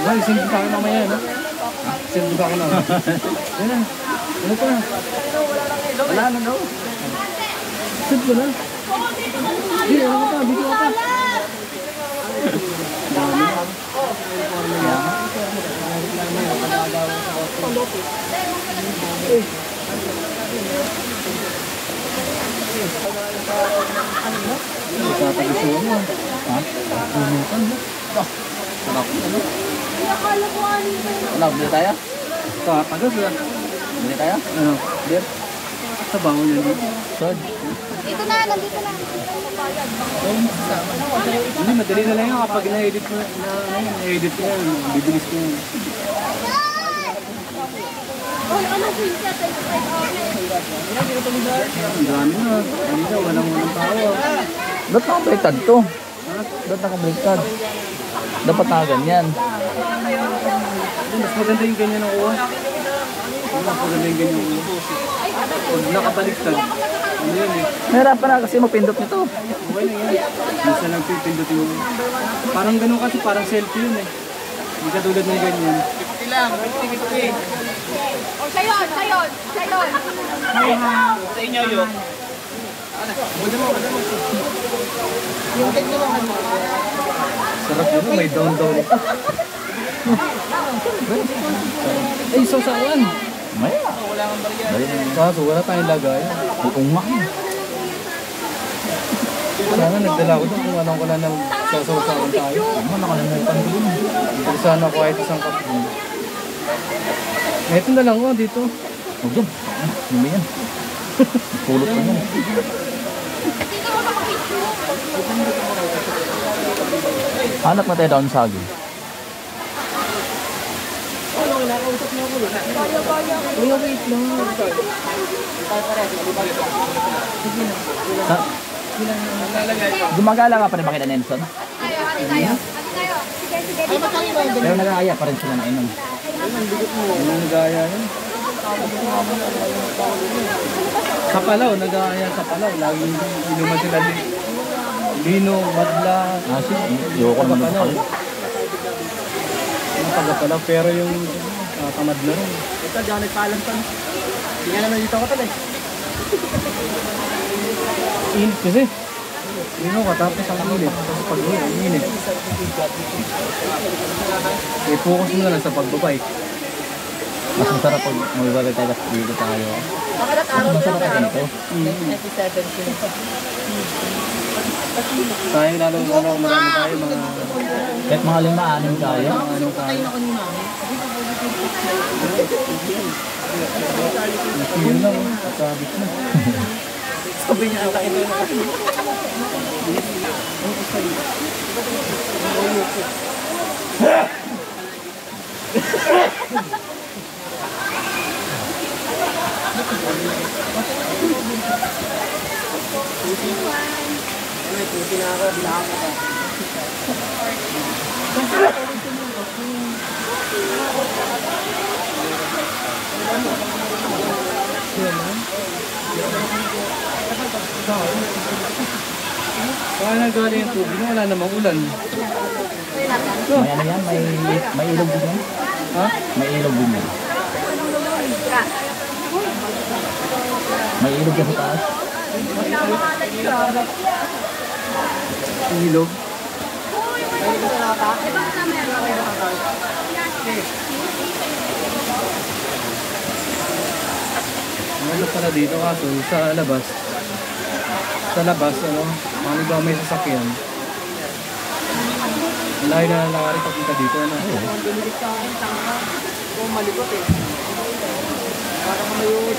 Ay, sindi pa ako mamaya, no? Sindi pa ako na. Yan na. Ano pa? Wala na daw. Sindi ko na. Hindi, ano ka pa? Bito ka pa. Tatagisuan mo. Ha? Unukan mo. Sarap. Ano, bili tayo? Tagas na. Bili tayo? Ano? Beer? Sa bangon yun dito. Saan? Dito na, nandito na. Hindi, madali na lang yun kapag na-edit ko na-edit ko yan. Bibilis ko yan. Ang dami na. Kanina, walang tao. Ba't nakabaliktad to? Ba't nakabaliktad? Dapat na ganyan. Mas maganda yung ganyan ang uwan. Mas maganda yung ganyan ang uwan. Pag nakabaliktad, ano yun eh. Nahirapan na kasi magpindot nito. Okay na yan. Minsan lang pindot yung... Parang ganun kasi, parang selfie yun eh. Hindi katulad ng ganyan. 50 lang, 50-50. O, sayon, sayon, sayon. Sa inyo yun. Buda mo. Sarap yun, may down-down ito. Ay, sasaan? May. Kaso, wala tayong lagay. Uunga. Sana nagdala ko doon kung anong ko lang na sasawasawan tayo. Ano, nakalimutan ko dun. Pero sana ko kahit isang cup doon. Ito na lang ko dito. Huwag yan. Ano ba yan? Pulot na yan. Hanap na tayo doon sa agil. Kuya, wait lang. Gumagala ka pa rin ba kita, Nelson? Hati tayo. Sige, sige. Dito tayo. Pero nag-aaya pa rin sila na inom. Ano nag-aaya yun? Sa Palaw, nag-aaya sa Palaw. Laging inuman sila ni Lino, Madla. Ah, sige. Ayoko naman sa Palaw. Yung taga-Palaw, pero yung tamad na rin. Ito, diyan nagpaalam pa. Hindi nga naman dito ako tal eh. Init kasi. Lino ka, tapos ang init. Tapos pag-uwi, ang init. I-focus mo na lang sa pagbabike. Mas masarap pag magbagal tayo dito tayo. Mas masarap tayo nito. Sayang lalo marami tayo mga... Kahit mga 5-6 tayo. Ano tayo? Yun lang, sabit na. Sabi niya, ang ito na kasi. Saan nagaling yung tubig? Wala namang ulan. May ano yan? May ilog din yan? Ha? May ilog din yan. May ilog yan sa taas. Ilog? Ano pala dito kaso sa labas. Sa labas, ano? Ano ba may sasakyan? Layo na nakari papunta dito, ano? Oo. Malikot eh. Parang may